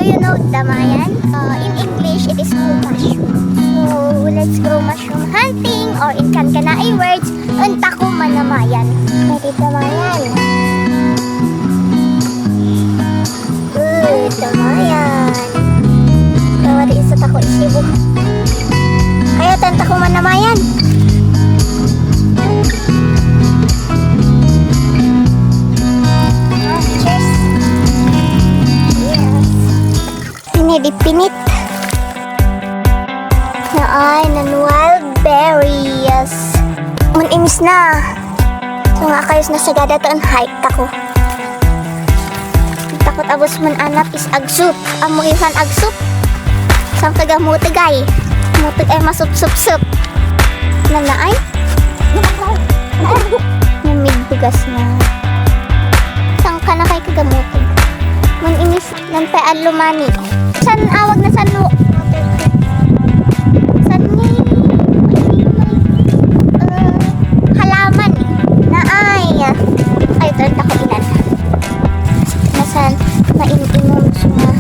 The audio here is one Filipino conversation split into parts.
you know damayan? In English, it is called mushroom. So, let's go mushroom hunting or in Kankanai words, unta ko manamayan. Pwede damayan. Damayan. Tawari isa tako isibo. Kaya tanta ko manamayan. Pinit na ay nan wild berries. Imis na. So nga kayos na sagada to ang hike ako. Takot abos man anak is agsup. Amuihan agsup. Sang tagamutagay. Mutag ay masup-sup-sup. Nanaay? Namigbugas na. Sang ka na kay kagamutag. Imis ng pean lumani. San awag na san ni halaman na ay tanda ko ilan nasan mainimong suma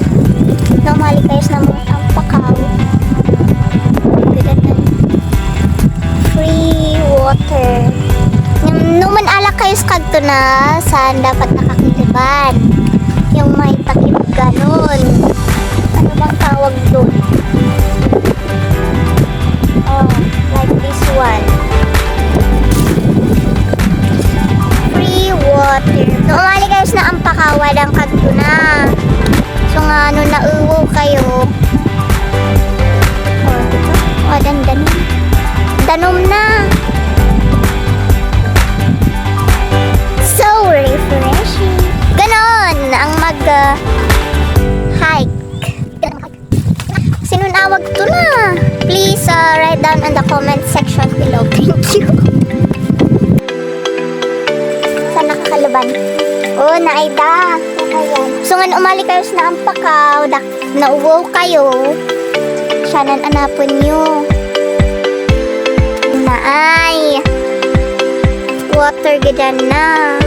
normally kayos na mga ang pakaw free water numan ala kayos kadto na saan dapat nakakiliban yung may takip ganon. Ano bang tawag doon? Oh, like this one. Free water. Umali kayo na ang pakawadang kadto na. So nga ano nauwo kayo. Oh, diba? Oh, danom. Danom na. So refreshing. Ganon ang hike. Sinun awag to na? Please write down in the comment section below. Thank you. Saan nakakalaban? Oh, naida. So nga umali kayo na ang pakaw. Nauwaw kayo. Siyanan anapon nyo. Naay. Water gadan na.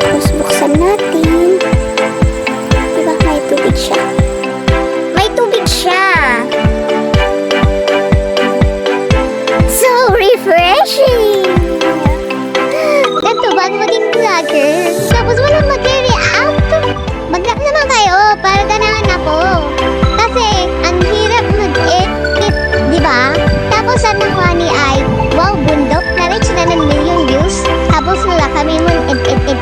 Tapos buksan natin. Diba may tubig siya? May tubig siya! So refreshing! Ito, bago maging vlogger, tapos walang mag-react. Mag-react naman kayo para ganahan ako. Kasi, ang hirap mag-edit, diba? Tapos ang nakuha ni ay, wow, bundok, na-reach na ng million views. Tapos wala kami mag-edit.